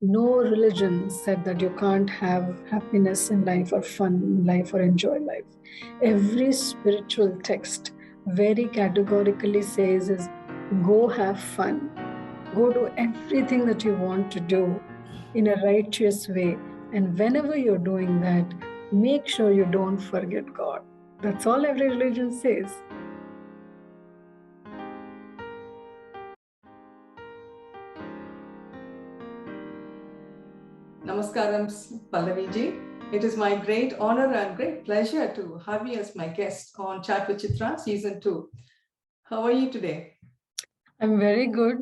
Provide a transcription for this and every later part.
No religion said that you can't have happiness in life or fun in life or enjoy life. Every spiritual text very categorically says is go have fun, go do everything that you want to do in a righteous way. And whenever you're doing that, make sure you don't forget God. That's all every religion says. Namaskaram, Pallavi ji. It is my great honor and great pleasure to have you as my guest on Chat with Chithra Season 2. How are you today? I'm very good.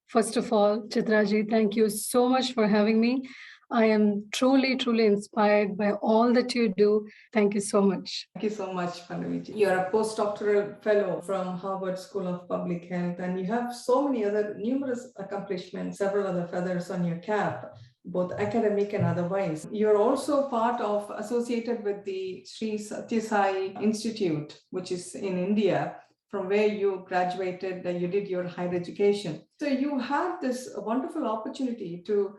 First of all, Chitraji, thank you so much for having me. I am truly, truly inspired by all that you do. Thank you so much. Thank you so much, Pallavi ji. You're a postdoctoral fellow from Harvard School of Public Health, and you have so many other numerous accomplishments, several other feathers on your cap, both academic and otherwise. You're also part of, associated with the Sri Sathya Sai Institute, which is in India, from where you graduated, you did your higher education. So you had this wonderful opportunity to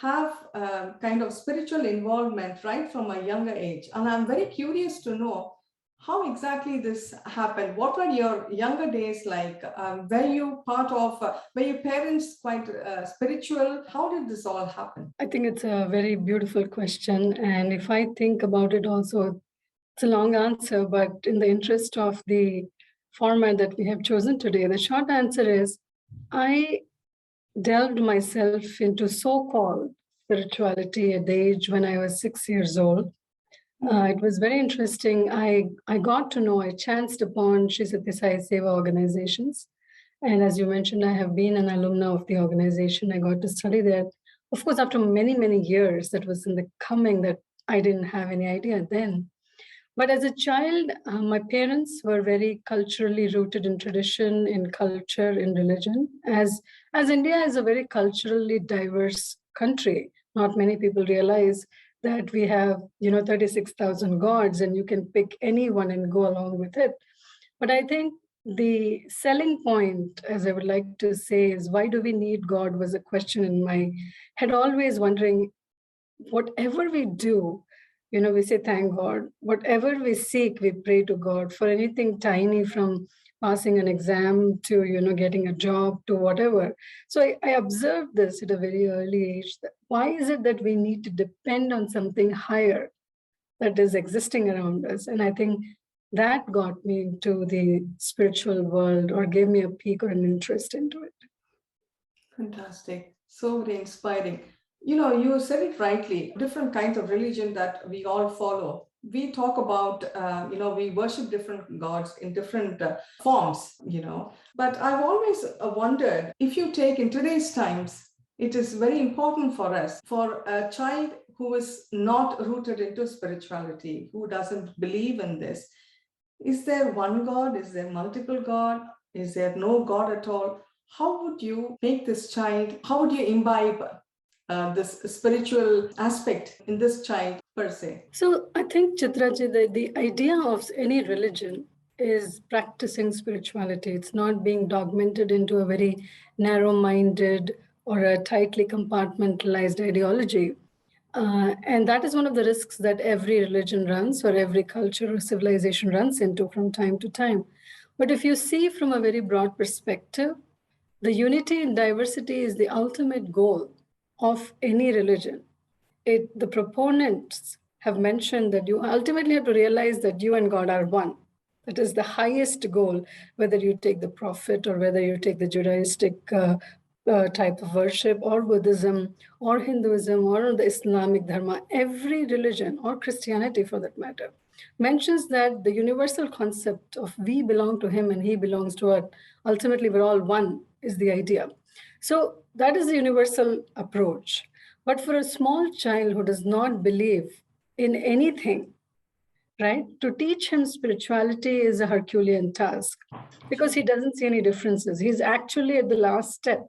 have a kind of spiritual involvement right from a younger age. And I'm very curious to know how exactly this happened. What were your younger days like? Were you part of, were your parents quite spiritual? How did this all happen? I think it's a very beautiful question. And if I think about it also, it's a long answer, but in the interest of the format that we have chosen today, the short answer is I delved myself into so-called spirituality at the age when I was 6 years old. It was very interesting. I got to know, I chanced upon Sri Sathya Sai Seva organizations. And as you mentioned, I have been an alumna of the organization. I got to study there. Of course, after many, many years, that was in the coming that I didn't have any idea then. But as a child, my parents were very culturally rooted in tradition, in culture, in religion. As India is a very culturally diverse country, not many people realize that we have, 36,000 gods and you can pick anyone and go along with it. But I think the selling point, as I would like to say, is why do we need God was a question in my head, always wondering, whatever we do, we say thank God. Whatever we seek, we pray to God for anything tiny from passing an exam to, getting a job to whatever. So I observed this at a very early age. Why is it that we need to depend on something higher that is existing around us? And I think that got me into the spiritual world or gave me a peek or an interest into it. Fantastic. So very inspiring. You said it rightly. Different kinds of religion that we all follow. We talk about, we worship different gods in different forms, But I've always wondered if you take in today's times, it is very important for us, for a child who is not rooted into spirituality, who doesn't believe in this. Is there one God? Is there multiple God? Is there no God at all? How would you make this child, how would you imbibe this spiritual aspect in this child per se? So I think, Chitraji, the idea of any religion is practicing spirituality. It's not being dogmated into a very narrow-minded or a tightly compartmentalized ideology. And that is one of the risks that every religion runs or every culture or civilization runs into from time to time. But if you see from a very broad perspective, the unity in diversity is the ultimate goal of any religion. The proponents have mentioned that you ultimately have to realize that you and God are one. That is the highest goal, whether you take the prophet or whether you take the Judaistic type of worship or Buddhism or Hinduism or the Islamic Dharma, every religion or Christianity for that matter, mentions that the universal concept of we belong to him and he belongs to us, ultimately we're all one, is the idea. So that is the universal approach. But for a small child who does not believe in anything, right, to teach him spirituality is a Herculean task because he doesn't see any differences. He's actually at the last step.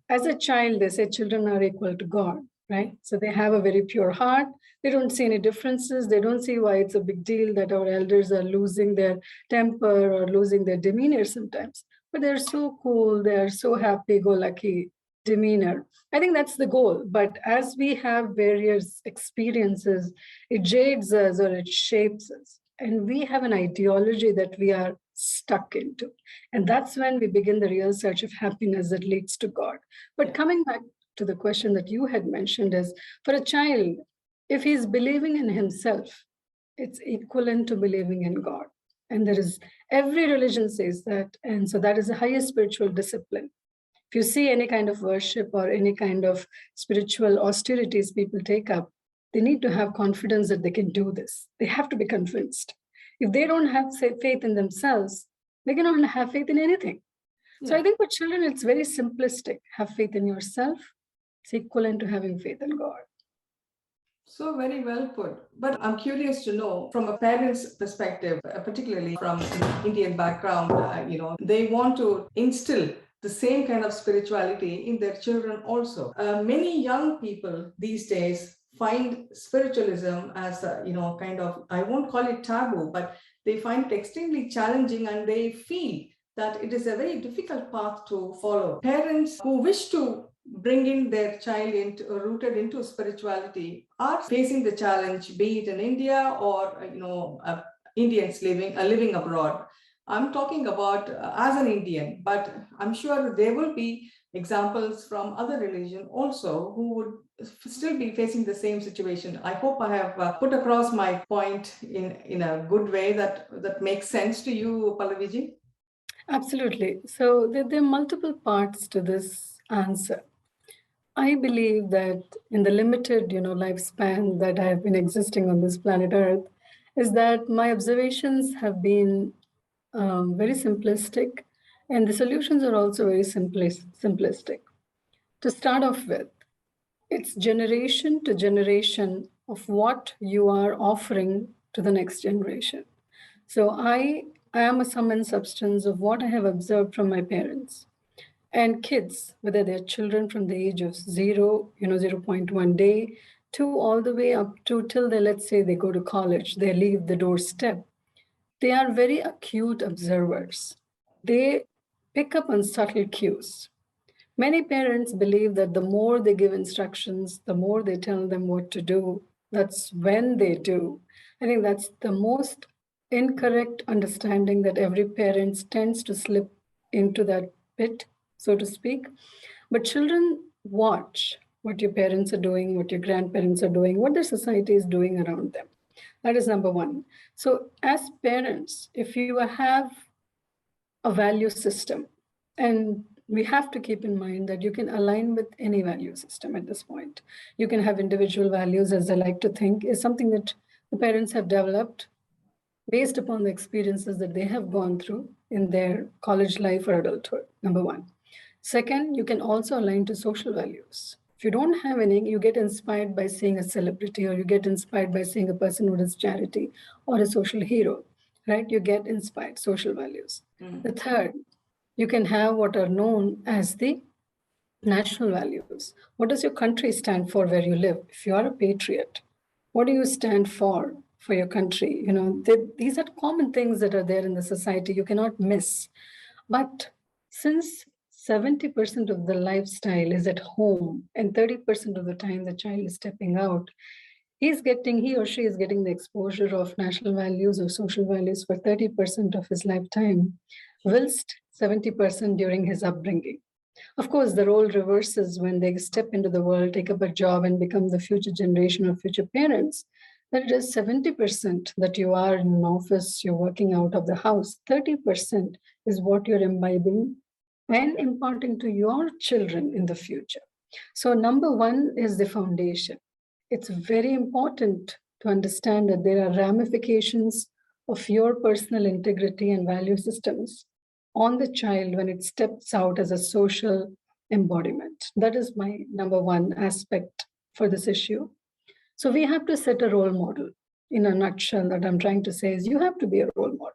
As a child, they say children are equal to God, right? So they have a very pure heart. They don't see any differences. They don't see why it's a big deal that our elders are losing their temper or losing their demeanor sometimes. But they're so cool. They're so happy-go-lucky. demeanor. I think that's the goal. But as we have various experiences, it jades us or it shapes us. And we have an ideology that we are stuck into. And that's when we begin the real search of happiness that leads to God. But coming back to the question that you had mentioned is, for a child, if he's believing in himself, it's equivalent to believing in God. And there is, every religion says that. And so that is the highest spiritual discipline. If you see any kind of worship or any kind of spiritual austerities people take up, they need to have confidence that they can do this. They have to be convinced. If they don't have faith in themselves, they cannot have faith in anything. Yeah. So I think for children, it's very simplistic. Have faith in yourself. It's equivalent to having faith in God. So very well put. But I'm curious to know from a parent's perspective, particularly from an Indian background, they want to instill the same kind of spirituality in their children also. Many young people these days find spiritualism as a, kind of, I won't call it taboo, but they find it extremely challenging, and they feel that it is a very difficult path to follow. Parents who wish to bring in their child rooted into spirituality are facing the challenge, be it in India or Indians living abroad. I'm talking about as an Indian, but I'm sure there will be examples from other religion also who would still be facing the same situation. I hope I have put across my point in a good way that makes sense to you, Pallaviji. Absolutely. So there are multiple parts to this answer. I believe that in the limited, lifespan that I have been existing on this planet Earth, is that my observations have been very simplistic, and the solutions are also very simplistic. To start off with, it's generation to generation of what you are offering to the next generation. So I am a sum and substance of what I have observed from my parents. And kids, whether they're children from the age of 0.1 day, to all the way up to till they, let's say they go to college, they leave the doorstep, they are very acute observers. They pick up on subtle cues. Many parents believe that the more they give instructions, the more they tell them what to do, that's when they do. I think that's the most incorrect understanding that every parent tends to slip into that pit, so to speak. But children watch what your parents are doing, what your grandparents are doing, what their society is doing around them. That is number one. So as parents, if you have a value system, and we have to keep in mind that you can align with any value system at this point. You can have individual values, as I like to think, is something that the parents have developed based upon the experiences that they have gone through in their college life or adulthood, number one. Second, you can also align to social values. If you don't have any, you get inspired by seeing a celebrity, or you get inspired by seeing a person who does charity or a social hero, right? You get inspired, social values. The third, you can have what are known as the national values. What does your country stand for where you live? If you are a patriot, what do you stand for your country? These are common things that are there in the society you cannot miss. But since 70% of the lifestyle is at home and 30% of the time the child is stepping out, he or she is getting the exposure of national values or social values for 30% of his lifetime, whilst 70% during his upbringing. Of course, the role reverses when they step into the world, take up a job, and become the future generation of future parents. That it is 70% that you are in an office, you're working out of the house. 30% is what you're imbibing and imparting to your children in the future. So number one is the foundation. It's very important to understand that there are ramifications of your personal integrity and value systems on the child when it steps out as a social embodiment. That is my number one aspect for this issue. So we have to set a role model. In a nutshell, that I'm trying to say is you have to be a role model.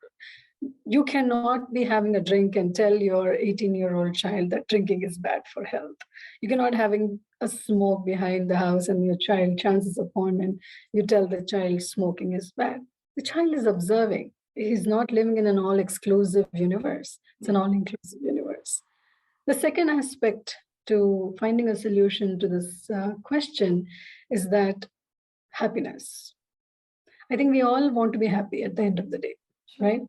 You cannot be having a drink and tell your 18-year-old child that drinking is bad for health. You cannot having a smoke behind the house and your child chances upon and you tell the child smoking is bad. The child is observing. He's not living in an all-exclusive universe. It's an all-inclusive universe. The second aspect to finding a solution to this question is that happiness. I think we all want to be happy at the end of the day, right?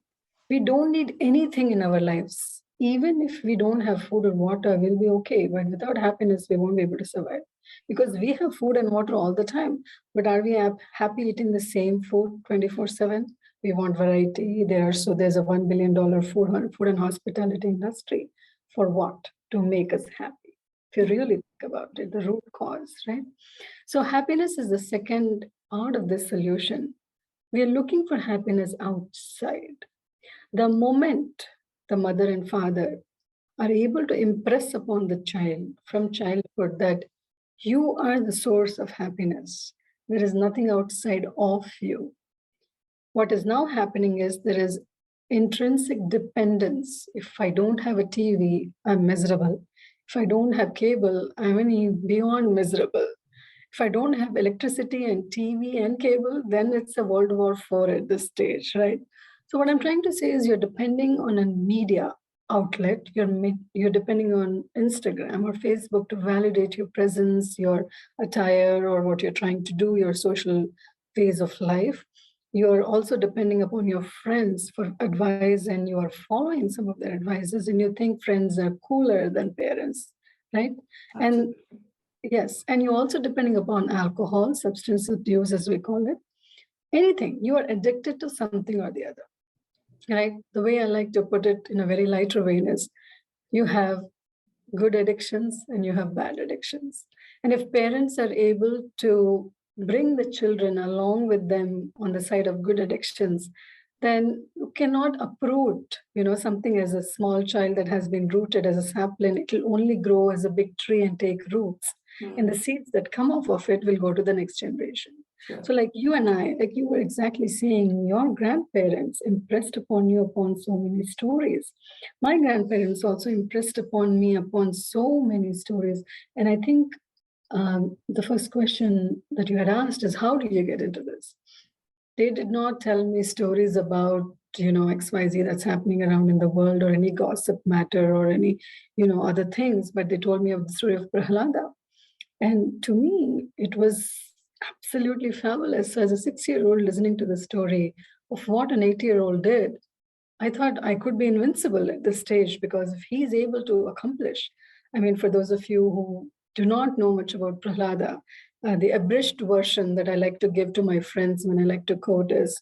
We don't need anything in our lives. Even if we don't have food or water, we'll be okay. But without happiness, we won't be able to survive because we have food and water all the time. But are we happy eating the same food 24/7? We want variety. There's a $1 billion food and hospitality industry. For what? To make us happy. If you really think about it, the root cause, right? So happiness is the second part of this solution. We are looking for happiness outside. The moment the mother and father are able to impress upon the child from childhood that you are the source of happiness, there is nothing outside of you. What is now happening is there is intrinsic dependence. If I don't have a TV, I'm miserable. If I don't have cable, I'm beyond miserable. If I don't have electricity and TV and cable, then it's a World War IV at this stage, right? So what I'm trying to say is you're depending on a media outlet. You're depending on Instagram or Facebook to validate your presence, your attire, or what you're trying to do, your social phase of life. You're also depending upon your friends for advice, and you are following some of their advices, and you think friends are cooler than parents, right? Absolutely. And yes, and you're also depending upon alcohol, substance abuse, as we call it. Anything, you are addicted to something or the other, right? The way I like to put it in a very lighter vein is you have good addictions and you have bad addictions. And if parents are able to bring the children along with them on the side of good addictions, then you cannot uproot, something as a small child that has been rooted as a sapling. It will only grow as a big tree and take roots. And the seeds that come off of it will go to the next generation. Sure. So like you and I, like you were exactly saying, your grandparents impressed upon you upon so many stories. My grandparents also impressed upon me upon so many stories. And I think the first question that you had asked is, how do you get into this? They did not tell me stories about, XYZ that's happening around in the world or any gossip matter or any, other things, but they told me of the story of Prahlada. And to me, it was absolutely fabulous. So as a 6-year-old listening to the story of what an 8-year-old did, I thought I could be invincible at this stage, because if he's able to accomplish, for those of you who do not know much about Prahlada, the abridged version that I like to give to my friends when I like to quote is,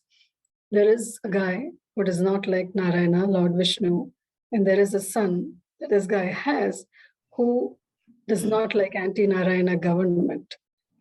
there is a guy who does not like Narayana, Lord Vishnu, and there is a son that this guy has who does not like anti-Narayana government.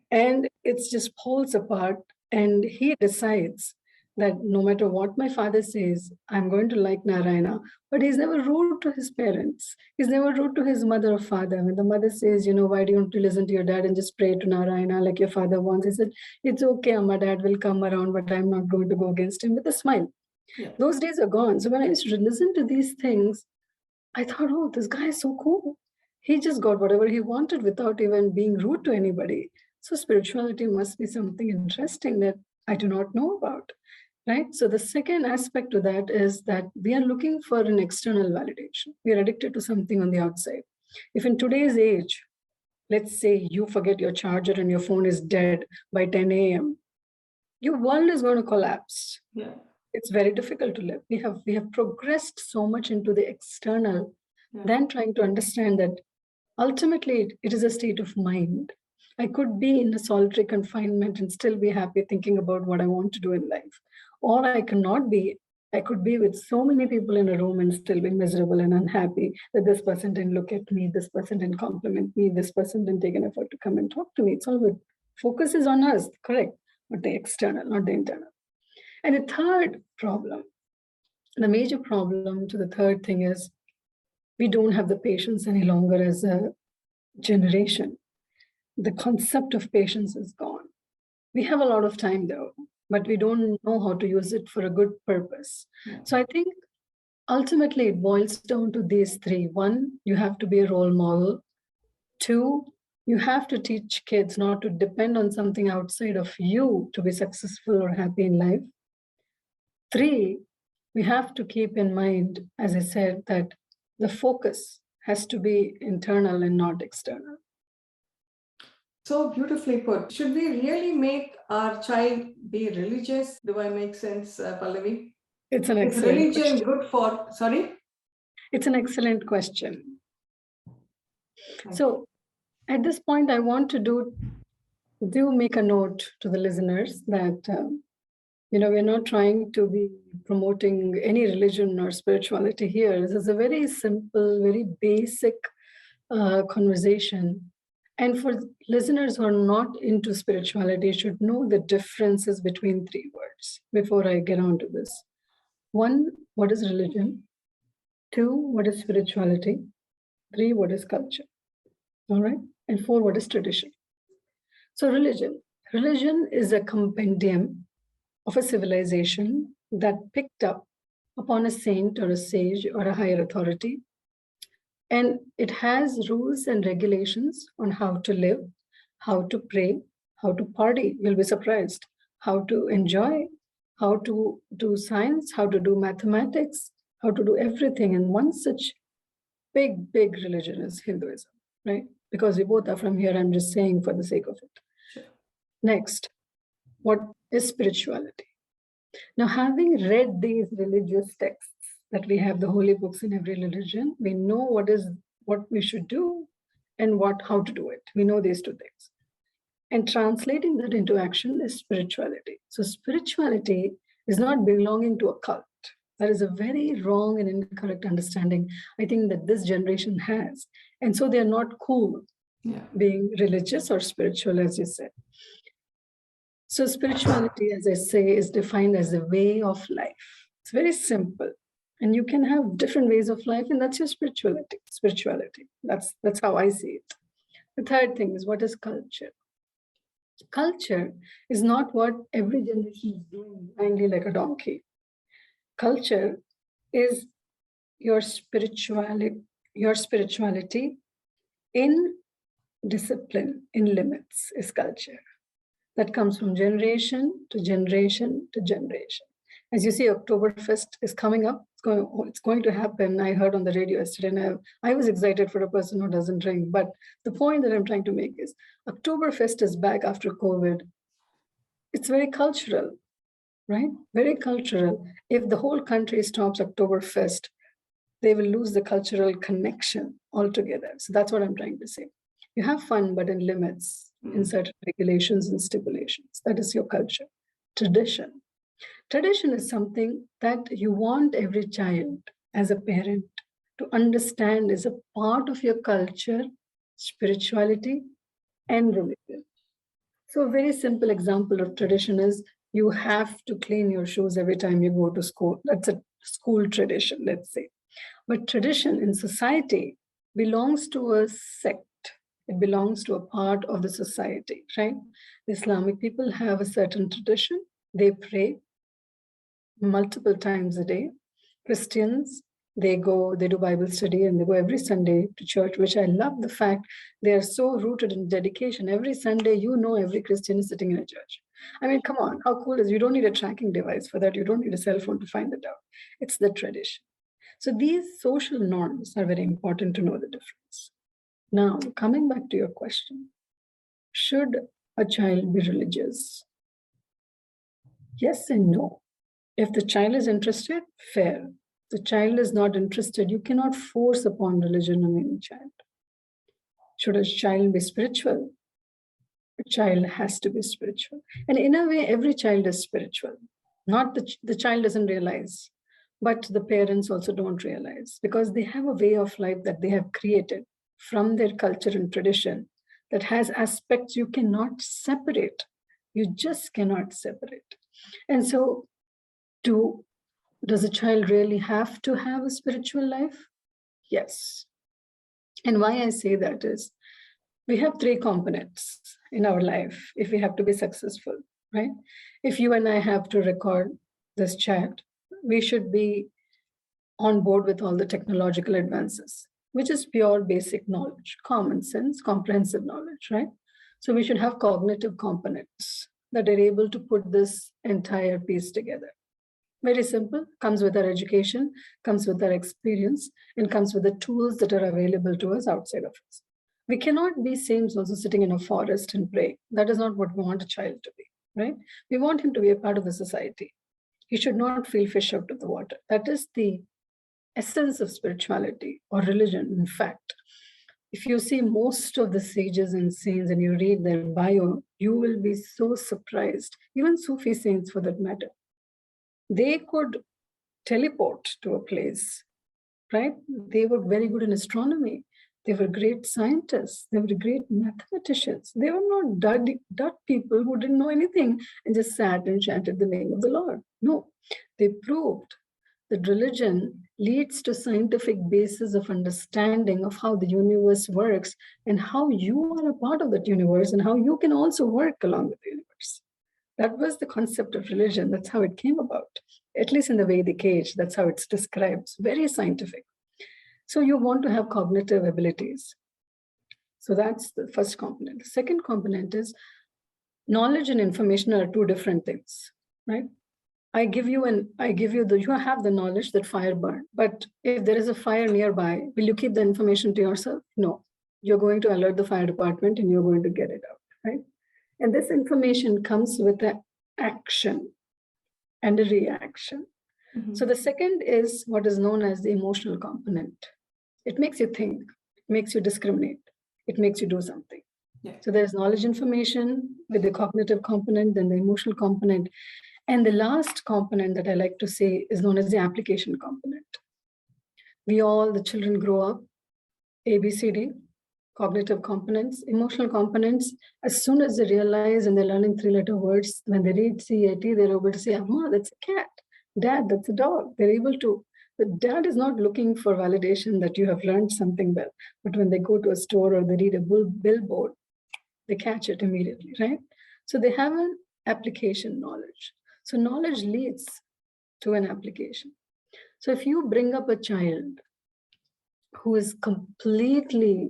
And it's just pulls apart, and he decides that no matter what my father says, I'm going to like Narayana. But he's never rude to his parents. He's never rude to his mother or father. When the mother says, why do you want to listen to your dad and just pray to Narayana like your father wants? He said, it's okay, my dad will come around, but I'm not going to go against him, with a smile. Yeah. Those days are gone. So when I used to listen to these things, I thought, oh, this guy is so cool. He just got whatever he wanted without even being rude to anybody. So spirituality must be something interesting that I do not know about, right? So the second aspect to that is that we are looking for an external validation. We are addicted to something on the outside. If in today's age, let's say you forget your charger and your phone is dead by 10 a.m., your world is going to collapse. Yeah. It's very difficult to live. We have progressed so much into the external, than trying to understand that ultimately it is a state of mind. I could be in a solitary confinement and still be happy thinking about what I want to do in life. Or I could be with so many people in a room and still be miserable and unhappy that this person didn't look at me, this person didn't compliment me, this person didn't take an effort to come and talk to me. It's all good. Focus is on us, correct, but the external, not the internal. And the third problem, the major problem to the third thing is we don't have the patience any longer as a generation. The concept of patience is gone. We have a lot of time though, but we don't know how to use it for a good purpose. Yeah. So I think ultimately it boils down to these three. One, you have to be a role model. Two, you have to teach kids not to depend on something outside of you to be successful or happy in life. Three, we have to keep in mind, as I said, that the focus has to be internal and not external. So beautifully put. Should we really make our child be religious? Do I make sense, Pallavi? It's an Is excellent religion question. good for, sorry? It's an excellent question. So at this point, I want to do make a note to the listeners that, we're not trying to be promoting any religion or spirituality here. This is a very simple, very basic conversation. And for listeners who are not into spirituality, should know the differences between three words before I get on to this. One, what is religion? Two, what is spirituality? Three, what is culture? All right. And four, what is tradition? So religion. Religion is a compendium of a civilization that picked up upon a saint or a sage or a higher authority. And it has rules and regulations on how to live, how to pray, how to party. You'll be surprised. How to enjoy, how to do science, how to do mathematics, how to do everything. And one such big, big religion is Hinduism, right? Because we both are from here, I'm just saying for the sake of it. Sure. Next, what is spirituality? Now, having read these religious texts that we have, the holy books in every religion, we know what we should do and how to do it. We know these two things. And translating that into action is spirituality. So spirituality is not belonging to a cult. That is a very wrong and incorrect understanding, I think, that this generation has. And so they're not cool being religious or spiritual, as you said. So spirituality, as I say, is defined as a way of life. It's very simple. And you can have different ways of life, and that's your spirituality. That's how I see it. The third thing is, what is culture? Culture is not what every generation is doing blindly like a donkey. Culture is your spirituality in discipline, in limits, is culture. That comes from generation to generation to generation. As you see, Oktoberfest is coming up. It's going to happen. I heard on the radio yesterday, and I was excited for a person who doesn't drink. But the point that I'm trying to make is Oktoberfest is back after COVID. It's very cultural, right? Very cultural. If the whole country stops Oktoberfest, they will lose the cultural connection altogether. So that's what I'm trying to say. You have fun, but in limits, in certain regulations and stipulations. That is your culture. Tradition. Tradition is something that you want every child as a parent to understand is a part of your culture, spirituality, and religion. So a very simple example of tradition is you have to clean your shoes every time you go to school. That's a school tradition, let's say. But tradition in society belongs to a sect. It belongs to a part of the society, right? The Islamic people have a certain tradition. They pray multiple times a day. Christians, they do Bible study, and they go every Sunday to church, which I love the fact they are so rooted in dedication. Every Sunday, every Christian is sitting in a church. I mean, come on, how cool is it? You don't need a tracking device for that. You don't need a cell phone to find it out. It's the tradition. So these social norms are very important to know the difference. Now, coming back to your question, should a child be religious? Yes and no. If the child is interested, fair. If the child is not interested, you cannot force upon religion on any child. Should a child be spiritual? A child has to be spiritual. And in a way, every child is spiritual. Not the child doesn't realize, but the parents also don't realize, because they have a way of life that they have created from their culture and tradition that has aspects you cannot separate. You just cannot separate. And so, does a child really have to have a spiritual life? Yes. And why I say that is, we have three components in our life if we have to be successful, right? If you and I have to record this chat, we should be on board with all the technological advances, which is pure basic knowledge, common sense, comprehensive knowledge, right? So we should have cognitive components that are able to put this entire piece together. Very simple, comes with our education, comes with our experience, and comes with the tools that are available to us outside of us. We cannot be saints also sitting in a forest and praying. That is not what we want a child to be, right? We want him to be a part of the society. He should not feel fish out of the water. That is the essence of spirituality or religion, in fact. If you see most of the sages and saints and you read their bio, you will be so surprised. Even Sufi saints, for that matter, they could teleport to a place, right? They were very good in astronomy. They were great scientists. They were great mathematicians. They were not dud people who didn't know anything and just sat and chanted the name of the Lord. No, they proved that religion leads to scientific basis of understanding of how the universe works and how you are a part of that universe and how you can also work along with the universe. That was the concept of religion. That's how it came about. At least in the Vedic age, that's how it's described. Very scientific. So you want to have cognitive abilities. So that's the first component. The second component is knowledge and information are two different things, right? you have the knowledge that fire burned. But if there is a fire nearby, will you keep the information to yourself? No. You're going to alert the fire department and you're going to get it out, right? And this information comes with an action and a reaction. Mm-hmm. So the second is what is known as the emotional component. It makes you think, it makes you discriminate, it makes you do something. Yeah. So there's knowledge information with the cognitive component, then the emotional component. And the last component that I like to say is known as the application component. The children grow up, ABCD, cognitive components, emotional components. As soon as they realize and they're learning 3-letter words, when they read CAT, they're able to say, Amma, that's a cat. Dad, that's a dog. They're able to. The dad is not looking for validation that you have learned something well. But when they go to a store or they read a billboard, they catch it immediately, right? So they have an application knowledge. So knowledge leads to an application. So if you bring up a child who is completely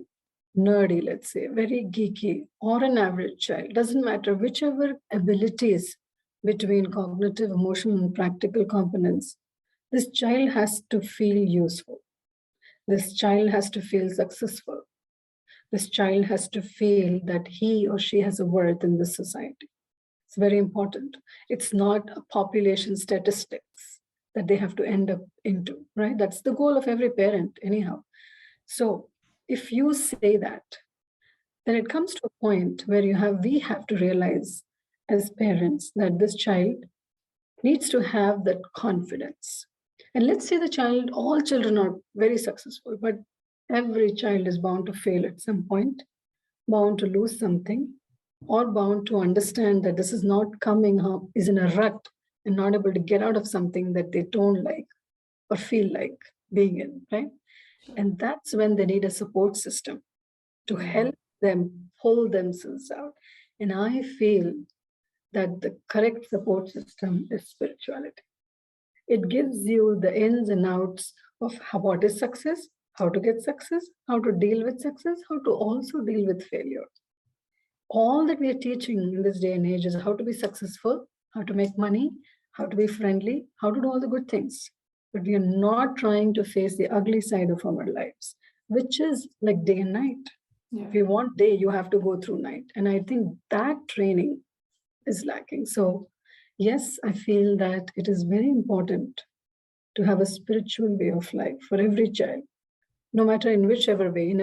nerdy, let's say, very geeky, or an average child, doesn't matter, whichever abilities between cognitive, emotional, and practical components, this child has to feel useful. This child has to feel successful. This child has to feel that he or she has a worth in this society. It's very important. It's not a population statistics that they have to end up into, right? That's the goal of every parent anyhow. So if you say that, then it comes to a point where we have to realize as parents that this child needs to have that confidence. And let's say all children are very successful, but every child is bound to fail at some point, bound to lose something, or bound to understand that this is not coming up, is in a rut and not able to get out of something that they don't like or feel like being in, right? And that's when they need a support system to help them pull themselves out. And I feel that the correct support system is spirituality. It gives you the ins and outs of what is success, how to get success, how to deal with success, how to also deal with failure. All that we are teaching in this day and age is how to be successful, how to make money, how to be friendly, how to do all the good things. But we are not trying to face the ugly side of our lives, which is like day and night. Yeah. If you want day, you have to go through night. And I think that training is lacking. So yes, I feel that it is very important to have a spiritual way of life for every child, no matter in whichever way,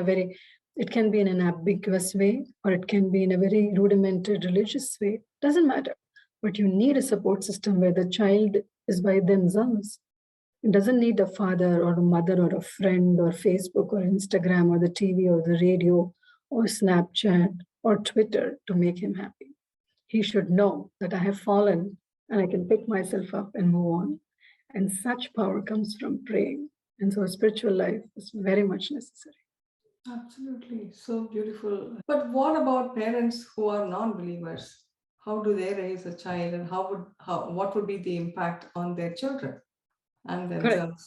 it can be in an ambiguous way, or it can be in a very rudimentary religious way. Doesn't matter. But you need a support system where the child is by themselves. It doesn't need a father or a mother or a friend or Facebook or Instagram or the TV or the radio or Snapchat or Twitter to make him happy. He should know that I have fallen and I can pick myself up and move on. And such power comes from praying. And so a spiritual life is very much necessary. Absolutely. So beautiful. But what about parents who are non-believers? How do they raise a child, and what would be the impact on their children and themselves? Correct.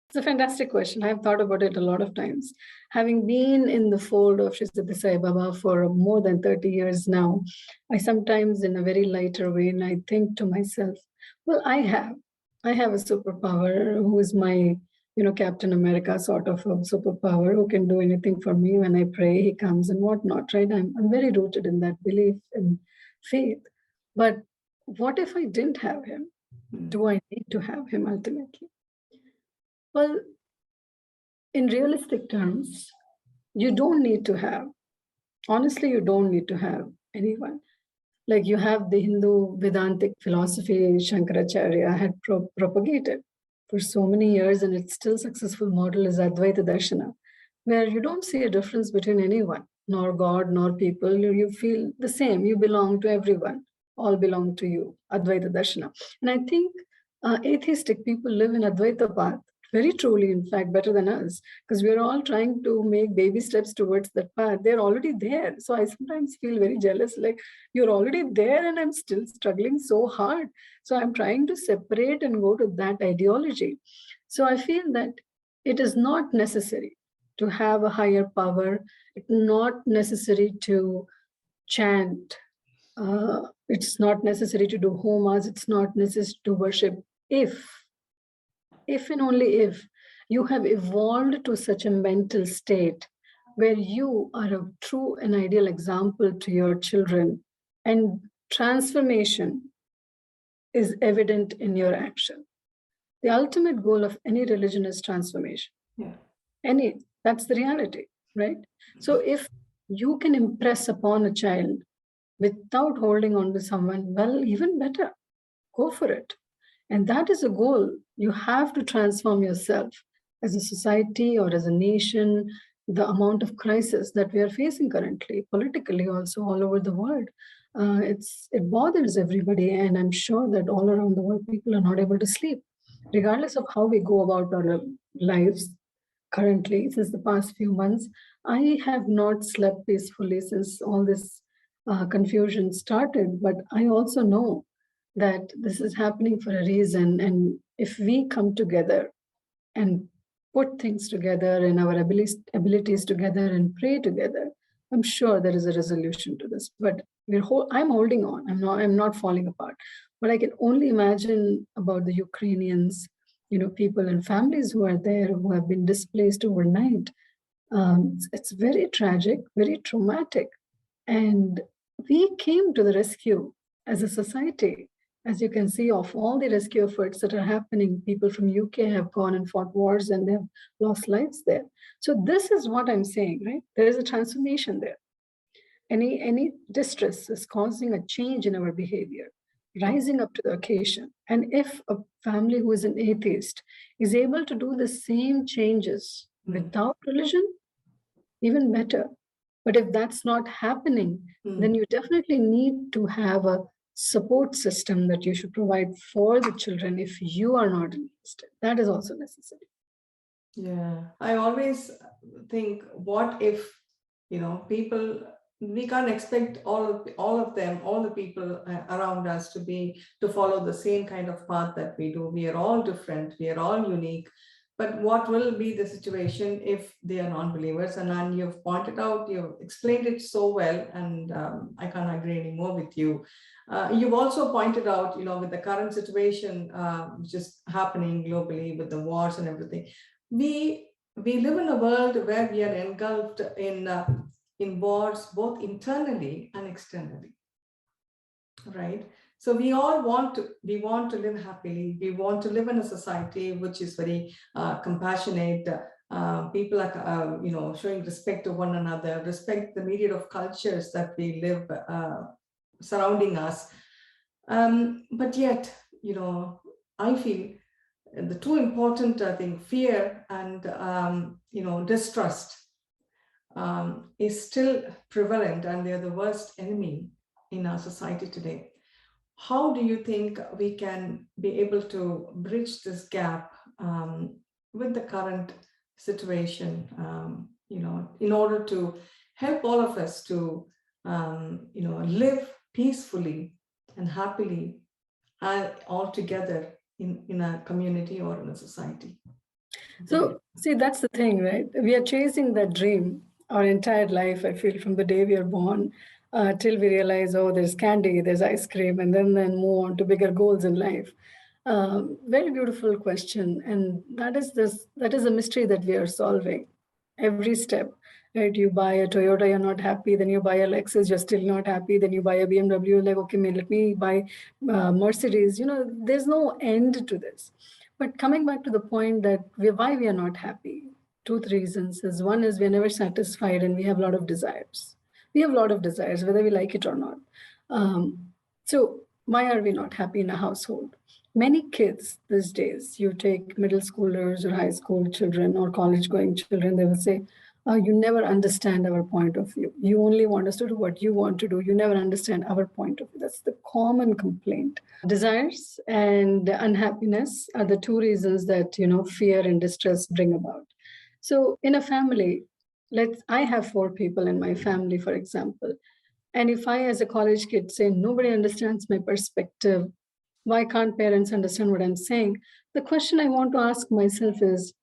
It's a fantastic question. I've thought about it a lot of times. Having been in the fold of Sri Siddhi Sai Baba for more than 30 years now, I sometimes, in a very lighter way, and I think to myself, well, I have. I have a superpower who is my, Captain America sort of a superpower who can do anything for me. When I pray, he comes and whatnot, right? I'm very rooted in that belief and faith. But what if I didn't have him? Do I need to have him ultimately? Well, in realistic terms, you don't need to have, honestly, you don't need to have anyone. Like you have the Hindu Vedantic philosophy Shankaracharya had propagated for so many years, and its still successful model is Advaita Darshana, where you don't see a difference between anyone, nor God, nor people. You feel the same. You belong to everyone. All belong to you. Advaita Darshana. And I think atheistic people live in Advaita path very truly, in fact, better than us, because we're all trying to make baby steps towards that path. They're already there. So I sometimes feel very jealous, like you're already there and I'm still struggling so hard. So I'm trying to separate and go to that ideology. So I feel that it is not necessary to have a higher power. It's not necessary to chant. It's not necessary to do homas. It's not necessary to worship. If and only if you have evolved to such a mental state where you are a true and ideal example to your children, and transformation is evident in your action. The ultimate goal of any religion is transformation. Yeah. That's the reality, right? So if you can impress upon a child without holding on to someone, well, even better, go for it. And that is a goal. You have to transform yourself as a society or as a nation. The amount of crisis that we are facing currently, politically also all over the world, it bothers everybody. And I'm sure that all around the world, people are not able to sleep, regardless of how we go about our lives currently. Since the past few months, I have not slept peacefully since all this confusion started. But I also know that this is happening for a reason. And if we come together and put things together and our abilities together and pray together, I'm sure there is a resolution to this. But I'm holding on. I'm not falling apart. But I can only imagine about the Ukrainians, people and families who are there who have been displaced overnight. It's very tragic, very traumatic. And we came to the rescue as a society. As you can see, of all the rescue efforts that are happening, people from UK have gone and fought wars and they have lost lives there. So this is what I'm saying, right? There is a transformation there. Any distress is causing a change in our behavior, rising up to the occasion. And if a family who is an atheist is able to do the same changes without religion, even better. But if that's not happening, then you definitely need to have a support system that you should provide for the children if you are not interested. That is also necessary. Yeah, I always think, what if, people, we can't expect all of them, all the people around us to follow the same kind of path that we do. We are all different, we are all unique. But what will be the situation if they are non-believers? And you've pointed out, you've explained it so well, and I can't agree anymore with you. You've also pointed out, with the current situation which is happening globally with the wars and everything, we live in a world where we are engulfed in wars, both internally and externally, right? So we all want to live happily. We want to live in a society which is very compassionate. People are showing respect to one another, respect the myriad of cultures that we live surrounding us. But yet, I feel the two important thing, fear and distrust, is still prevalent, and they're the worst enemy in our society today. How do you think we can be able to bridge this gap with the current situation, in order to help all of us to live peacefully and happily all together in a community or in a society? So, see, that's the thing, right? We are chasing that dream our entire life, I feel, from the day we are born till we realize, oh, there's candy, there's ice cream, and then move on to bigger goals in life. Very beautiful question. And that is a mystery that we are solving every step. Right? You buy a Toyota, you're not happy. Then you buy a Lexus, you're still not happy. Then you buy a BMW, like, okay, let me buy Mercedes. There's no end to this. But coming back to the point that why we are not happy, two, three reasons is one is we're never satisfied and we have a lot of desires. We have a lot of desires, whether we like it or not. So why are we not happy in a household? Many kids these days, you take middle schoolers or high school children or college going children, they will say, you never understand our point of view. You only want us to do what you want to do. You never understand our point of view. That's the common complaint. Desires and unhappiness are the two reasons that, fear and distress bring about. So in a family, I have 4 people in my family, for example. And if I, as a college kid, say, nobody understands my perspective, why can't parents understand what I'm saying? The question I want to ask myself is,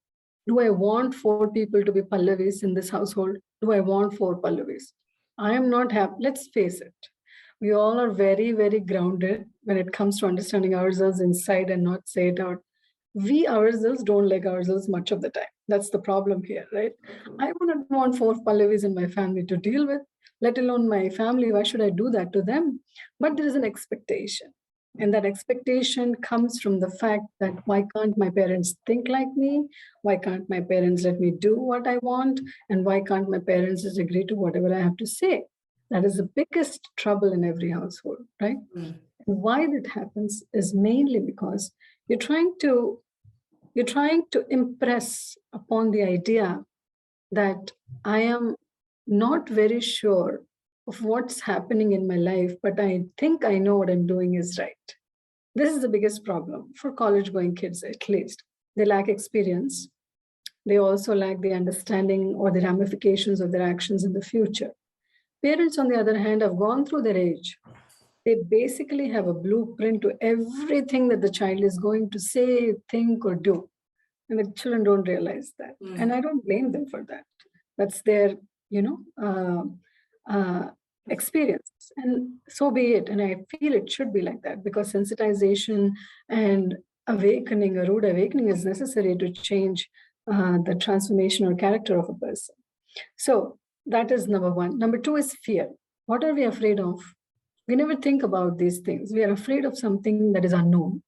do I want 4 people to be Pallavis in this household? Do I want 4 Pallavis? I am not happy. Let's face it. We all are very, very grounded when it comes to understanding ourselves inside and not say it out. We ourselves don't like ourselves much of the time. That's the problem here, right? I would not want 4 Pallavis in my family to deal with, let alone my family. Why should I do that to them? But there is an expectation. And that expectation comes from the fact that why can't my parents think like me? Why can't my parents let me do what I want? And why can't my parents just agree to whatever I have to say? That is the biggest trouble in every household, right? And why that happens is mainly because you're trying to impress upon the idea that I am not very sure of what's happening in my life, but I think I know what I'm doing is right. This is the biggest problem for college going kids, at least. They lack experience. They also lack the understanding or the ramifications of their actions in the future. Parents, on the other hand, have gone through their age. They basically have a blueprint to everything that the child is going to say, think, or do. And the children don't realize that. And I don't blame them for that. That's their, experience. And so be it. And I feel it should be like that because sensitization and awakening, a rude awakening, is necessary to change the transformation or character of a person. So that is number one. Number two is fear. What are we afraid of? We never think about these things. We are afraid of something that is unknown.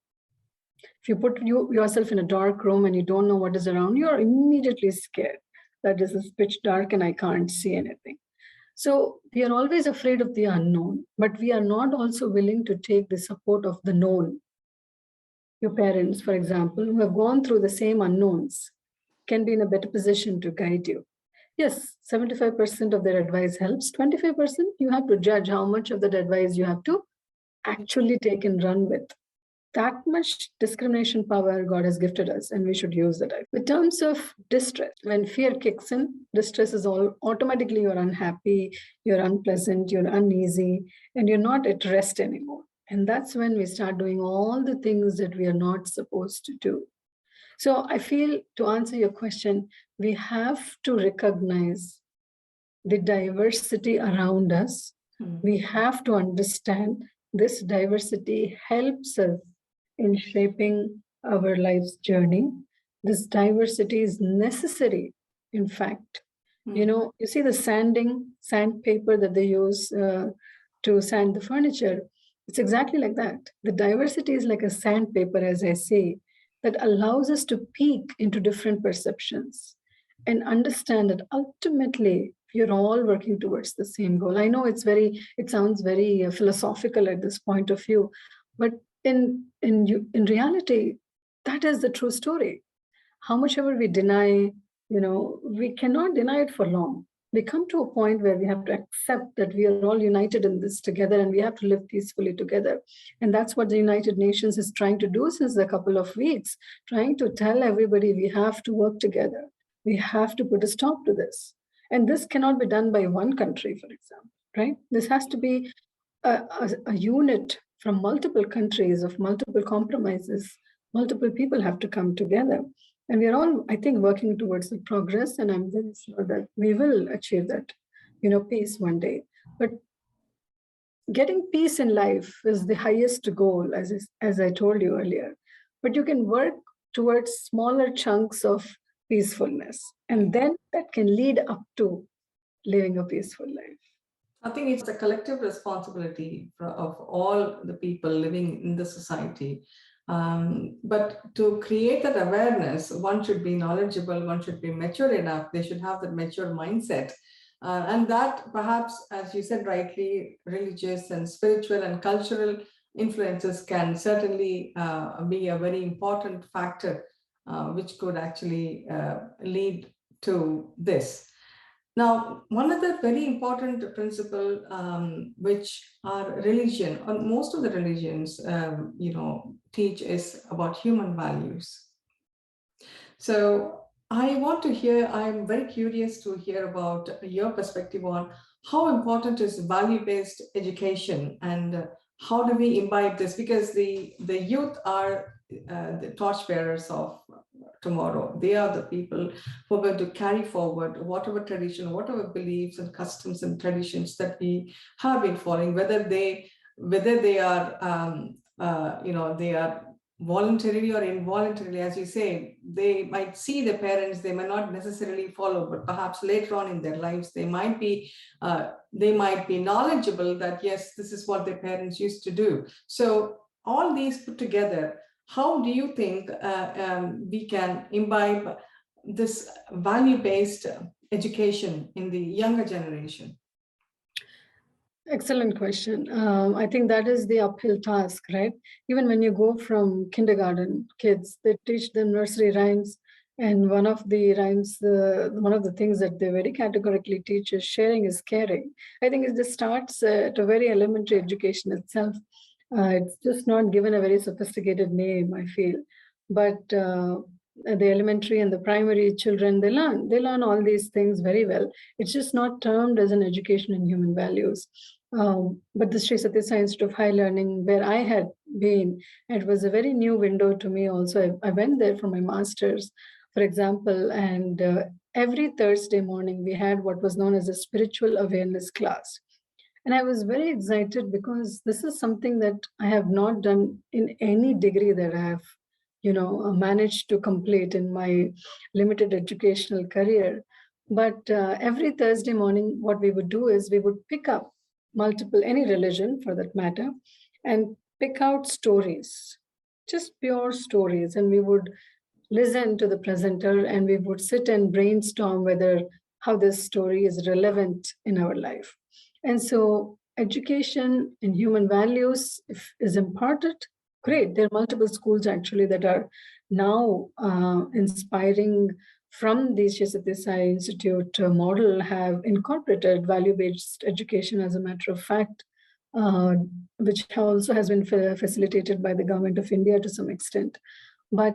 If you put yourself in a dark room and you don't know what is around, you are immediately scared that this is pitch dark and I can't see anything. So we are always afraid of the unknown, but we are not also willing to take the support of the known. Your parents, for example, who have gone through the same unknowns, can be in a better position to guide you. Yes, 75% of their advice helps. 25%, you have to judge how much of that advice you have to actually take and run with. That much discrimination power God has gifted us, and we should use it. In terms of distress, when fear kicks in, distress is all automatically you're unhappy, you're unpleasant, you're uneasy, and you're not at rest anymore. And that's when we start doing all the things that we are not supposed to do. So I feel, to answer your question, we have to recognize the diversity around us. We have to understand this diversity helps us in shaping our life's journey. This diversity is necessary, in fact. You see the sandpaper that they use to sand the furniture. It's exactly like that. The diversity is like a sandpaper, as I say, that allows us to peek into different perceptions and understand that ultimately you're all working towards the same goal. I know it sounds very philosophical at this point of view, but in reality, that is the true story. How much ever we deny, we cannot deny it for long. We come to a point where we have to accept that we are all united in this together and we have to live peacefully together. And that's what the United Nations is trying to do since a couple of weeks, trying to tell everybody we have to work together. We have to put a stop to this. And this cannot be done by one country, for example, right? This has to be a unit from multiple countries of multiple compromises. Multiple people have to come together. And we are all, I think, working towards the progress. And I'm very sure that we will achieve that, peace one day. But getting peace in life is the highest goal, as I told you earlier. but you can work towards smaller chunks of peacefulness. And then that can lead up to living a peaceful life. I think it's a collective responsibility of all the people living in the society. But to create that awareness, one should be knowledgeable, one should be mature enough, they should have that mature mindset. And that perhaps, as you said rightly, religious and spiritual and cultural influences can certainly be a very important factor, which could actually lead to this. Now, one other very important principle, which our religion, or most of the religions, teach, is about human values. So I'm very curious to hear about your perspective on how important is value-based education, and how do we imbibe this? Because the youth are the torchbearers of tomorrow. They are the people who are going to carry forward whatever tradition, whatever beliefs and customs and traditions that we have been following, whether they are they are voluntarily or involuntarily. As you say, they might see their parents, they may not necessarily follow, but perhaps later on in their lives they might be knowledgeable that yes, this is what their parents used to do. So all these put together, how do you think we can imbibe this value-based education in the younger generation? Excellent question. I think that is the uphill task, right? Even when you go from kindergarten kids, they teach them nursery rhymes. And one of the rhymes, one of the things that they very categorically teach is sharing is caring. I think it just starts at a very elementary education itself. It's just not given a very sophisticated name, I feel. But the elementary and the primary children, they learn all these things very well. It's just not termed as an education in human values. But the Sri Satya Sai Institute of High Learning, where I had been, it was a very new window to me also. I went there for my master's, for example, and every Thursday morning we had what was known as a spiritual awareness class. And I was very excited because this is something that I have not done in any degree that I have, managed to complete in my limited educational career. But every Thursday morning, what we would do is we would pick up any religion for that matter, and pick out stories, just pure stories. And we would listen to the presenter and we would sit and brainstorm how this story is relevant in our life. And so education in human values is imparted. Great. There are multiple schools actually that are now inspiring from the Sri Satya Sai Institute model, have incorporated value-based education as a matter of fact, which also has been facilitated by the government of India to some extent. But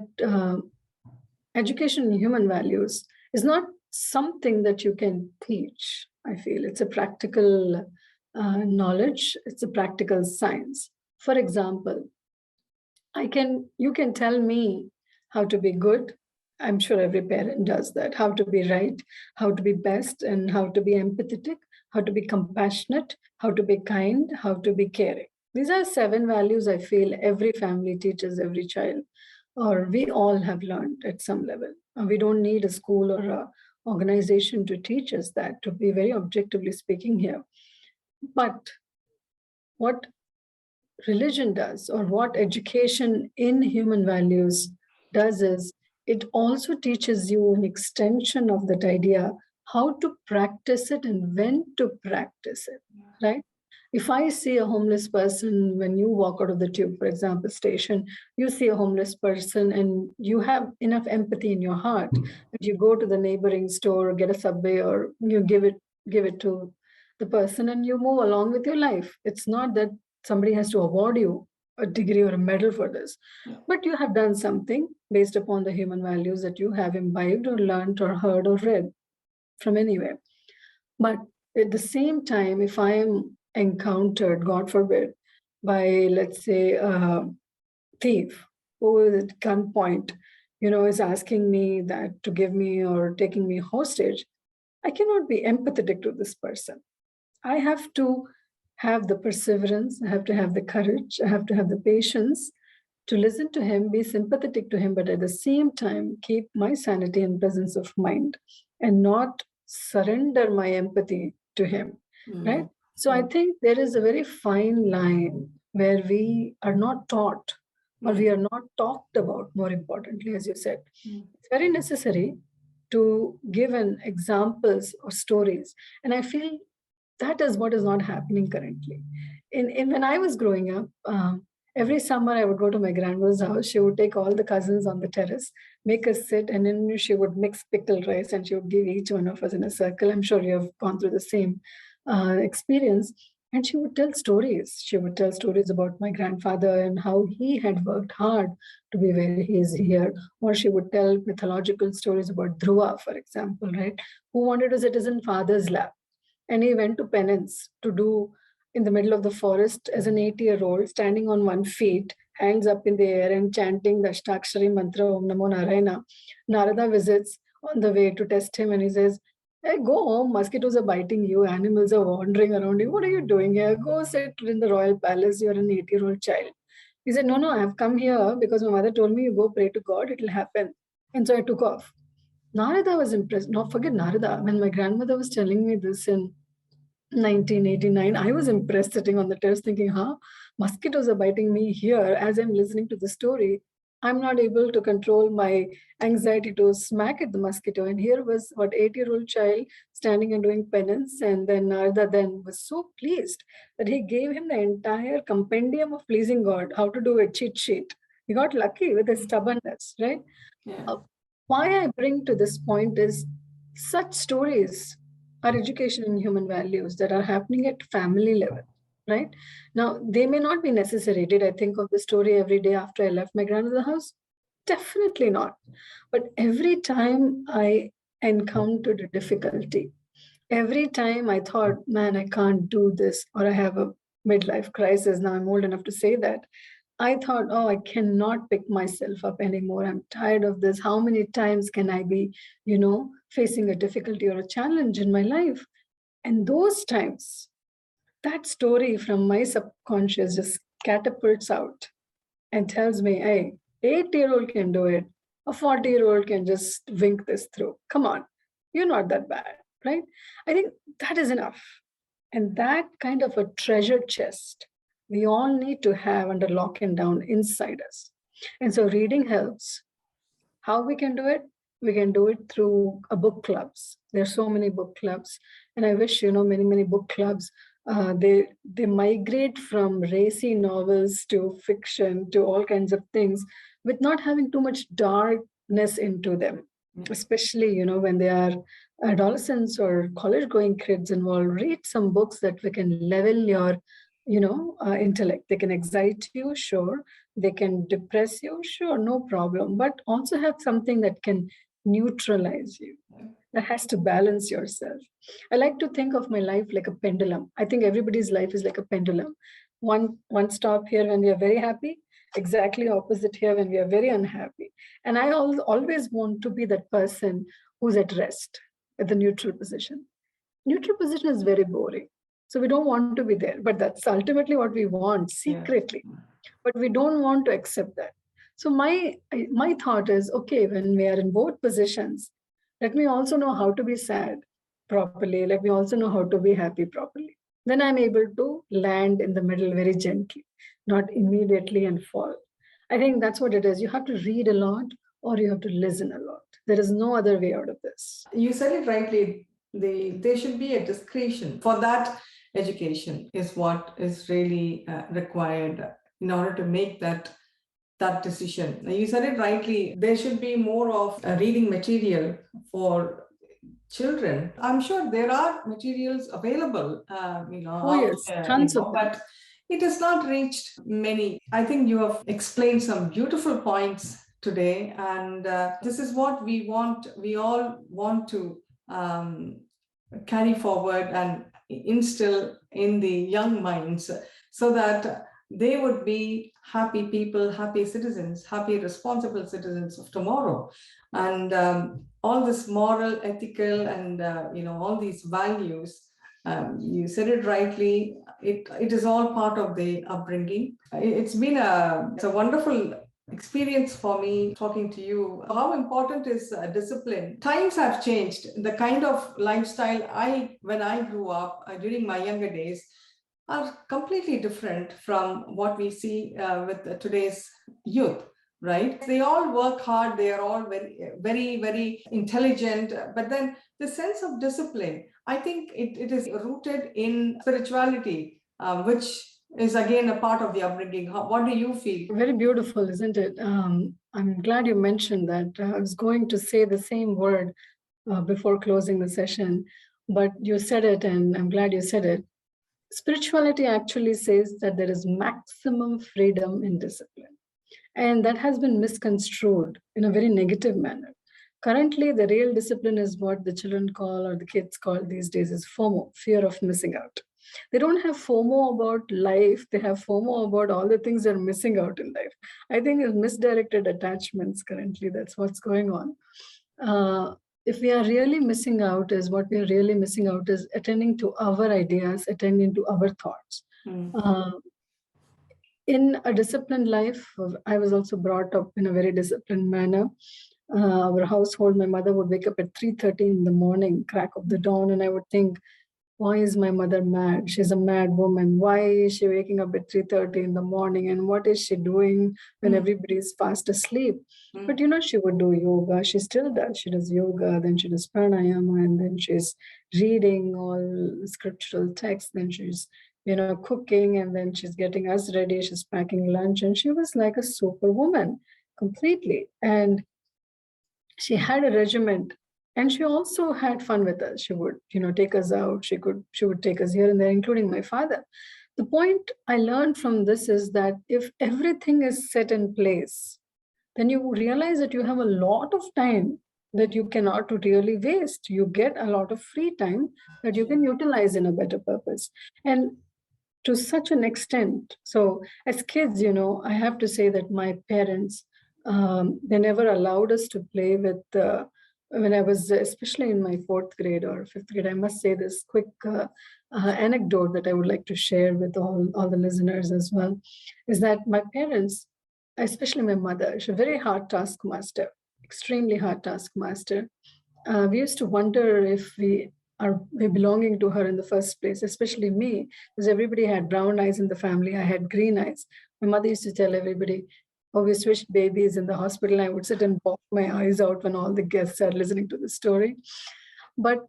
education in human values is not something that you can teach, I feel. It's a practical knowledge. It's a practical science. For example, you can tell me how to be good. I'm sure every parent does that. How to be right, how to be best, and how to be empathetic, how to be compassionate, how to be kind, how to be caring. These are 7 values I feel every family teaches every child, or we all have learned at some level. We don't need a school or an organization to teach us that, to be very objectively speaking here. But what religion does, or what education in human values does, is it also teaches you an extension of that idea, how to practice it and when to practice it, right? If I see a homeless person, when you walk out of the tube, for example, station, you see a homeless person and you have enough empathy in your heart that you go to the neighboring store, get a Subway, or you give it to the person and you move along with your life. It's not that somebody has to award you a degree or a medal for this, but you have done something based upon the human values that you have imbibed or learned or heard or read from anywhere. But at the same time, if I am encountered, God forbid, by, let's say, a thief who is at gunpoint, is asking me that to give me or taking me hostage, I cannot be empathetic to this person. I have to have the perseverance, I have to have the courage, I have to have the patience to listen to him, be sympathetic to him, but at the same time, keep my sanity and presence of mind and not surrender my empathy to him, right? So I think there is a very fine line where we are not taught or we are not talked about, more importantly, as you said. It's very necessary to give an examples or stories. And I feel that is what is not happening currently. In when I was growing up, every summer I would go to my grandmother's house. She would take all the cousins on the terrace, make us sit, and then she would mix pickled rice and she would give each one of us in a circle. I'm sure you have gone through the same experience. And she would tell stories. She would tell stories about my grandfather and how he had worked hard to be where he is here. Or she would tell mythological stories about Dhruva, for example, right? Who wanted to sit in his father's lap. And he went to penance to do in the middle of the forest as an 8-year-old, standing on one feet, hands up in the air and chanting the Ashtakshari mantra Om Namo Narayana. Narada visits on the way to test him and he says, "Hey, go home, mosquitoes are biting you, animals are wandering around you. What are you doing here? Go sit in the royal palace, you're an 8-year-old child." He said, "No, I've come here because my mother told me you go pray to God, it'll happen." And so I took off. Narada was impressed. No, forget Narada. When my grandmother was telling me this in 1989, I was impressed sitting on the terrace thinking, mosquitoes are biting me here as I'm listening to the story. I'm not able to control my anxiety to smack at the mosquito. And here was what 8-year-old child standing and doing penance. And then Narada then was so pleased that he gave him the entire compendium of pleasing God, how to do a cheat sheet. He got lucky with his stubbornness, right? Yeah. Why I bring to this point is such stories are education in human values that are happening at family level, right? Now, they may not be necessary. Did I think of the story every day after I left my grandmother's house? Definitely not. But every time I encountered a difficulty, every time I thought, man, I can't do this, or I have a midlife crisis, now I'm old enough to say that, I thought, oh, I cannot pick myself up anymore. I'm tired of this. How many times can I be, facing a difficulty or a challenge in my life? And those times, that story from my subconscious just catapults out and tells me, hey, 8-year-old can do it. A 40-year-old can just wink this through. Come on, you're not that bad, right? I think that is enough. And that kind of a treasure chest we all need to have under lock and down inside us. And so reading helps. How we can do it? We can do it through book clubs. There's so many book clubs. And I wish, many book clubs, they migrate from racy novels to fiction to all kinds of things with not having too much darkness into them, especially, when they are adolescents or college going kids involved. Read some books that we can level your intellect. They can excite you, sure. They can depress you, sure, no problem. But also have something that can neutralize you. That has to balance yourself. I like to think of my life like a pendulum. I think everybody's life is like a pendulum. One stop here when we are very happy, exactly opposite here when we are very unhappy. And I always want to be that person who's at rest, at the neutral position. Neutral position is very boring. So we don't want to be there, but that's ultimately what we want secretly. But we don't want to accept that. So my thought is, okay, when we are in both positions, let me also know how to be sad properly. Let me also know how to be happy properly. Then I'm able to land in the middle very gently, not immediately and fall. I think that's what it is. You have to read a lot or you have to listen a lot. There is no other way out of this. You said it rightly. There should be a discretion. For that, education is what is really required in order to make that decision. You said it rightly. There should be more of a reading material for children. I'm sure there are materials available, Yes, tons of them. but it has not reached many. I think you have explained some beautiful points today, and this is what we want. We all want to carry forward and instill in the young minds so that they would be happy people, happy citizens, happy, responsible citizens of tomorrow. And all this moral, ethical, and all these values, you said it rightly, it is all part of the upbringing. It's been it's a wonderful experience for me talking to you. How important is discipline? Times have changed. The kind of lifestyle when I grew up during my younger days are completely different from what we see with today's youth. Right? They all work hard. They are all very, very, very intelligent. But then the sense of discipline, I think it is rooted in spirituality, which is again a part of the upbringing. What do you feel? Very beautiful, isn't it? I'm glad you mentioned that. I was going to say the same word before closing the session, but you said it, and I'm glad you said it. Spirituality actually says that there is maximum freedom in discipline. And that has been misconstrued in a very negative manner. Currently, the real discipline is what the children call, or the kids call these days, is FOMO, fear of missing out. They don't have FOMO about life. They have FOMO about all the things they're missing out in life. I think it's misdirected attachments currently. That's what's going on. If we are really missing out, is what we are really missing out is attending to our ideas, attending to our thoughts. In a disciplined life, I was also brought up in a very disciplined manner. Our household, my mother would wake up at 3:30 in the morning, crack of the dawn, and I would think, why is my mother mad? She's a mad woman. Why is she waking up at 3:30 in the morning? And what is she doing when everybody is fast asleep? But she would do yoga. She still does. She does yoga, then she does pranayama, and then she's reading all scriptural texts. Then she's cooking, and then she's getting us ready. She's packing lunch, and she was like a superwoman completely. And she had a regiment, and she also had fun with us. She would, take us out. She would take us here and there, including my father. The point I learned from this is that if everything is set in place, then you realize that you have a lot of time that you cannot really waste. You get a lot of free time that you can utilize in a better purpose. And to such an extent. So as kids, I have to say that my parents, they never allowed us to play with, when I was, especially in my 4th grade or 5th grade, I must say this quick anecdote that I would like to share with all the listeners as well, is that my parents, especially my mother, she's a very hard taskmaster, extremely hard taskmaster. We used to wonder if we belonging to her in the first place, especially me, because everybody had brown eyes in the family. I had green eyes. My mother used to tell everybody, oh, we switched babies in the hospital. I would sit and pop my eyes out when all the guests are listening to the story. But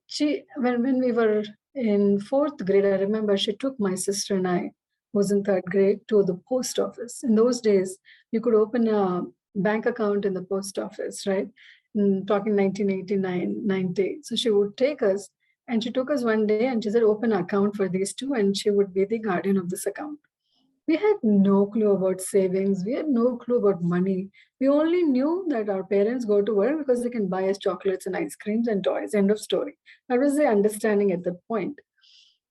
when we were in 4th grade, I remember she took my sister and I, who was in 3rd grade, to the post office. In those days, you could open a bank account in the post office, right? Talking 1989, 90. So she would take us, and she took us one day and she said, open an account for these two, and she would be the guardian of this account. We had no clue about savings. We had no clue about money. We only knew that our parents go to work because they can buy us chocolates and ice creams and toys. End of story. That was the understanding at that point.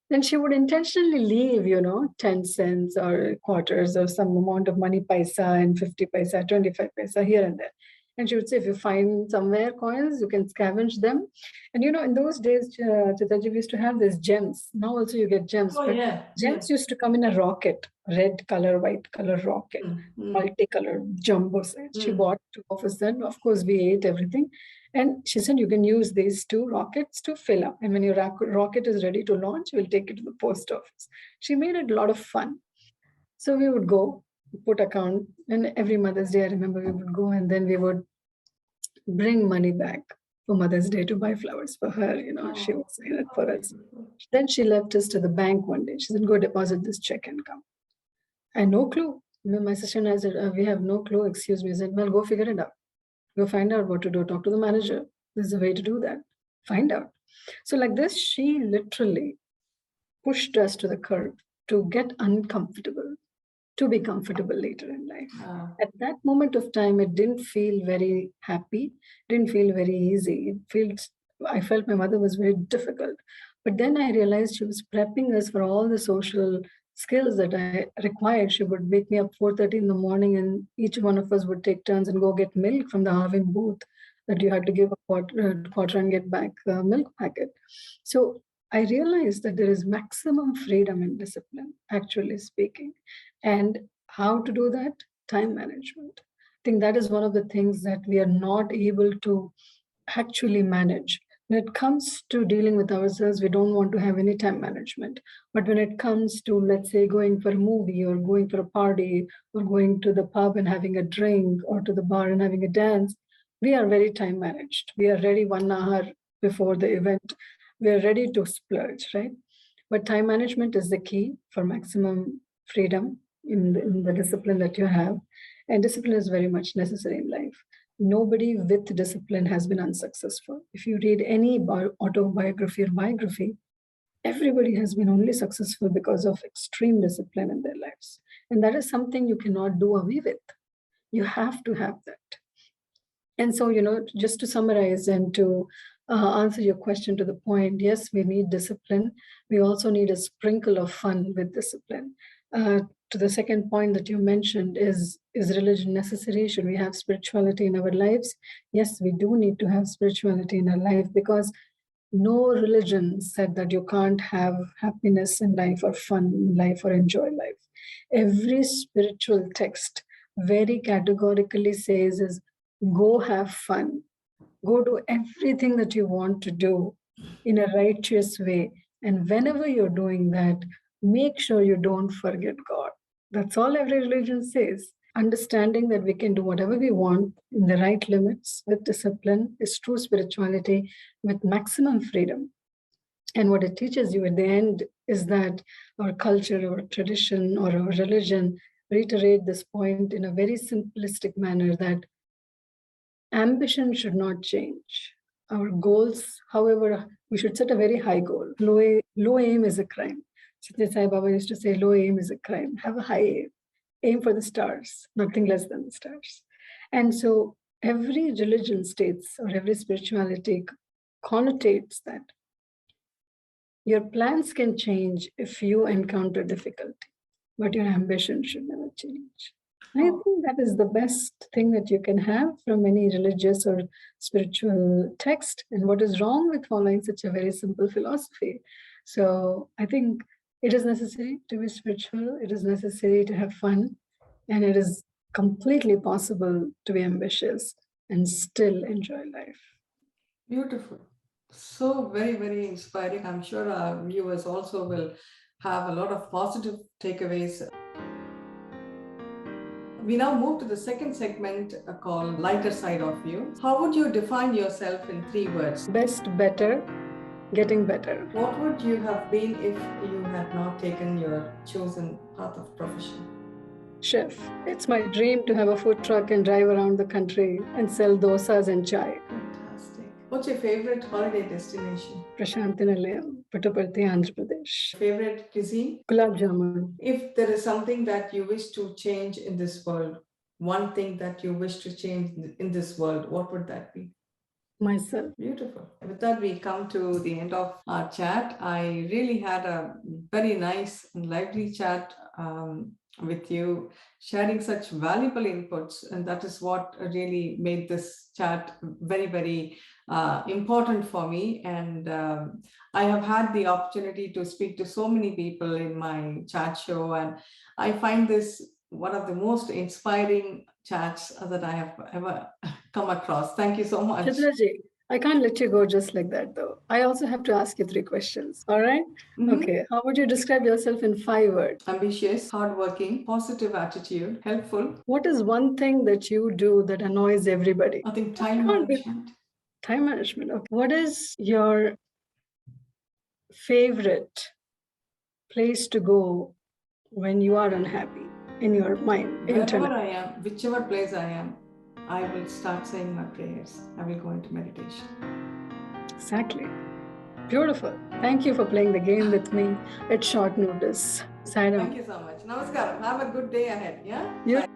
Then she would intentionally leave, 10 cents or quarters or some amount of money, paisa and 50 paisa, 25 paisa here and there. And she would say, if you find somewhere coins, you can scavenge them. And, in those days, Chitaji, we used to have these gems. Now also you get gems. Oh, yeah. Gems used to come in a rocket, red color, white color rocket, multicolor jumbo set. She bought 2 of us then. Of course, we ate everything. And she said, you can use these 2 rockets to fill up. And when your rocket is ready to launch, we'll take it to the post office. She made it a lot of fun. So we would go, put account, and every Mother's Day, I remember we would go, and then we would bring money back for Mother's Day to buy flowers for her. She would say that for us. Then she left us to the bank one day. She said, go deposit this check and come. I had no clue. My sister and I said, we have no clue, excuse me. I said, well, go figure it out. Go find out what to do. Talk to the manager. There's a way to do that. Find out. So like this, she literally pushed us to the curb to get uncomfortable, to be comfortable later in life. At that moment of time, it didn't feel very happy, didn't feel very easy. I felt my mother was very difficult. But then I realized she was prepping us for all the social skills that I required. She would wake me up 4:30 in the morning, and each one of us would take turns and go get milk from the halving booth that you had to give a quarter and get back the milk packet. So I realized that there is maximum freedom in discipline, actually speaking. And how to do that? Time management. I think that is one of the things that we are not able to actually manage. When it comes to dealing with ourselves, we don't want to have any time management. But when it comes to, let's say, going for a movie or going for a party or going to the pub and having a drink or to the bar and having a dance, we are very time managed. We are ready 1 hour before the event. We are ready to splurge, right? But time management is the key for maximum freedom in the discipline that you have. And discipline is very much necessary in life. Nobody with discipline has been unsuccessful. If you read any autobiography or biography, everybody has been only successful because of extreme discipline in their lives. And that is something you cannot do away with. You have to have that. And so, just to summarize and to answer your question to the point, yes, we need discipline. We also need a sprinkle of fun with discipline. To the second point that you mentioned, is religion necessary? Should we have spirituality in our lives? Yes, we do need to have spirituality in our life, because no religion said that you can't have happiness in life or fun in life or enjoy life. Every spiritual text very categorically says is, go have fun, go do everything that you want to do in a righteous way. And whenever you're doing that, make sure you don't forget God. That's all every religion says. Understanding that we can do whatever we want in the right limits with discipline is true spirituality with maximum freedom. And what it teaches you at the end is that our culture, our tradition, or our religion reiterate this point in a very simplistic manner, that ambition should not change. Our goals, however, we should set a very high goal. Low aim is a crime. Satya Sai Baba used to say, low aim is a crime. Have a high aim. Aim for the stars, nothing less than the stars. And so every religion states, or every spirituality connotates that your plans can change if you encounter difficulty, but your ambition should never change. I think that is the best thing that you can have from any religious or spiritual text. And what is wrong with following such a very simple philosophy? So I think it is necessary to be spiritual. It is necessary to have fun. And it is completely possible to be ambitious and still enjoy life. Beautiful. So very, very inspiring. I'm sure our viewers also will have a lot of positive takeaways. We now move to the second segment called Lighter Side of You. How would you define yourself in 3 words? Best, better, getting better. What would you have been if you had not taken your chosen path of profession? Chef. It's my dream to have a food truck and drive around the country and sell dosas and chai. Fantastic. What's your favorite holiday destination? Prashanti Nilayam, Puttaparthi, Andhra Pradesh. Favorite cuisine? Gulab Jamun. If there is something that you wish to change in this world, one thing that you wish to change in this world, what would that be? Myself. Beautiful. With that, we come to the end of our chat. I really had a very nice and lively chat with you, sharing such valuable inputs, and that is what really made this chat very, very important for me. And I have had the opportunity to speak to so many people in my chat show, and I find this one of the most inspiring chats that I have ever come across. Thank you so much. Chithra ji, I can't let you go just like that, though. I also have to ask you 3 questions. All right? Okay. How would you describe yourself in 5 words? Ambitious, hardworking, positive attitude, helpful. What is one thing that you do that annoys everybody? I think time management. Time management. Okay. What is your favorite place to go when you are unhappy in your mind? Wherever I am, whichever place I am, I will start saying my prayers. I will go into meditation. Exactly. Beautiful. Thank you for playing the game with me at short notice. Thank you so much. Namaskaram. Have a good day ahead. Yeah.